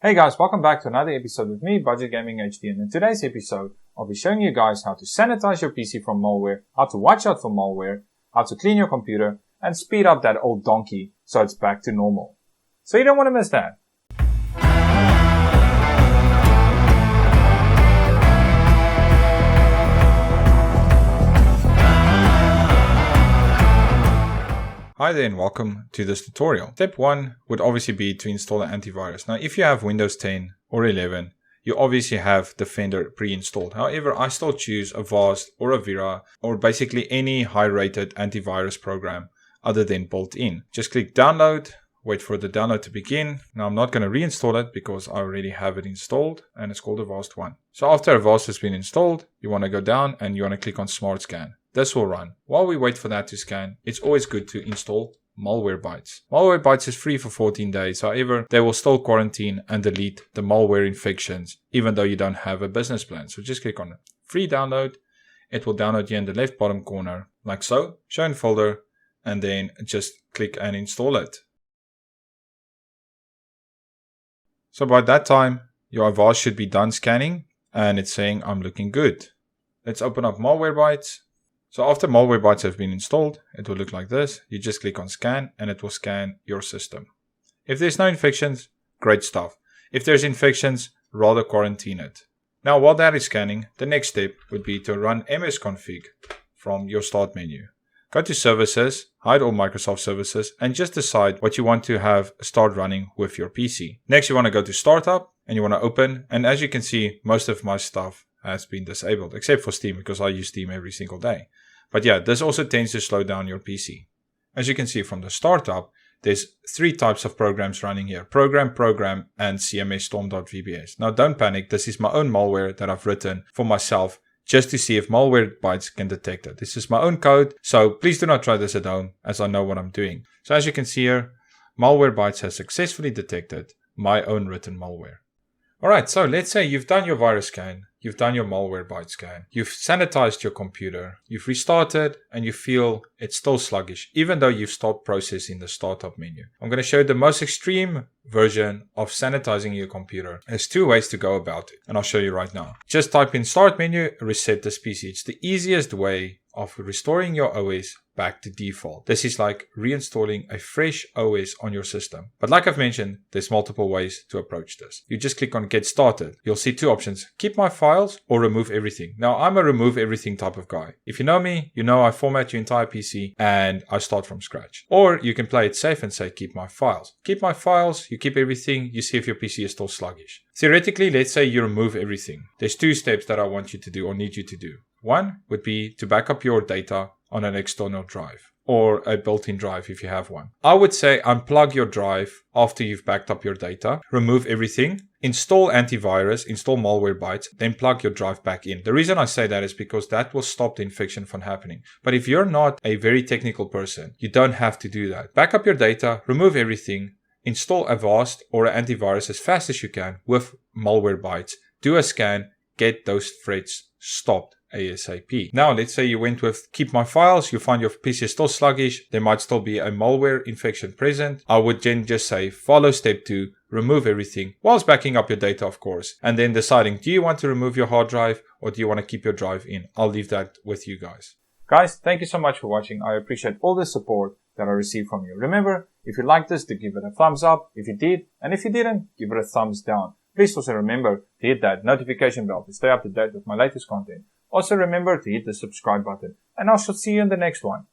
Hey guys, welcome back to another episode with me, Budget Gaming HD, and in today's episode, I'll be showing you guys how to sanitize your PC from malware, how to watch out for malware, how to clean your computer, and speed up that old donkey so it's back to normal. So you don't want to miss that. Hi there and welcome to this tutorial. Step 1 would obviously be to install an antivirus. Now if you have Windows 10 or 11, you obviously have Defender pre-installed. However, I still choose Avast or Avira or basically any high-rated antivirus program other than built-in. Just click download, wait for the download to begin. Now I'm not going to reinstall it because I already have it installed and it's called Avast 1. So after Avast has been installed, you want to go down and you want to click on Smart Scan. This will run. While we wait for that to scan, it's always good to install Malwarebytes. Malwarebytes is free for 14 days. However, they will still quarantine and delete the malware infections, even though you don't have a business plan. So just click on free download. It will download here in the left bottom corner, like so. Show in folder, and then just click and install it. So by that time, your Avast should be done scanning, and it's saying I'm looking good. Let's open up Malwarebytes. So after Malwarebytes have been installed, it will look like this. You just click on scan and it will scan your system. If there's no infections, great stuff. If there's infections, rather quarantine it. Now while that is scanning, the next step would be to run msconfig from your start menu. Go to services, hide all Microsoft services, and just decide what you want to have start running with your PC. Next you want to go to startup and you want to open, and as you can see, most of my stuff has been disabled, except for Steam, because I use Steam every single day. But yeah, this also tends to slow down your PC. As you can see from the startup, there's 3 types of programs running here. Program, and CMS Storm.vbs. Now don't panic, this is my own malware that I've written for myself just to see if Malwarebytes can detect it. This is my own code, so please do not try this at home, as I know what I'm doing. So as you can see here, Malwarebytes has successfully detected my own written malware. Alright, so let's say you've done your virus scan, you've done your Malwarebytes scan, you've sanitized your computer, you've restarted, and you feel it's still sluggish, even though you've stopped processing the startup menu. I'm going to show you the most extreme version of sanitizing your computer. There's 2 ways to go about it, and I'll show you right now. Just type in start menu, reset this PC. It's the easiest way of restoring your OS back to default. This is like reinstalling a fresh OS on your system. But like I've mentioned, there's multiple ways to approach this. You just click on get started. You'll see 2 options, keep my files or remove everything. Now I'm a remove everything type of guy. If you know me, you know I format your entire PC and I start from scratch. Or you can play it safe and say keep my files. Keep my files, you keep everything, you see if your PC is still sluggish. Theoretically, let's say you remove everything. There's 2 steps that I want you to do or need you to do. One would be to back up your data on an external drive or a built-in drive if you have one. I would say unplug your drive after you've backed up your data, remove everything, install antivirus, install Malwarebytes, then plug your drive back in. The reason I say that is because that will stop the infection from happening. But if you're not a very technical person, you don't have to do that. Back up your data, remove everything, install Avast or an antivirus as fast as you can with Malwarebytes, do a scan, get those threats stopped ASAP. Now let's say you went with keep my files, you find your PC is still sluggish, there might still be a malware infection present. I would then just say follow step 2, remove everything whilst backing up your data of course, and then deciding do you want to remove your hard drive or do you want to keep your drive in. I'll leave that with you guys. Guys, thank you so much for watching. I appreciate all the support that I received from you. Remember, if you liked this, to give it a thumbs up if you did, and if you didn't, give it a thumbs down. Please also remember to hit that notification bell to stay up to date with my latest content. Also remember to hit the subscribe button, and I shall see you in the next one.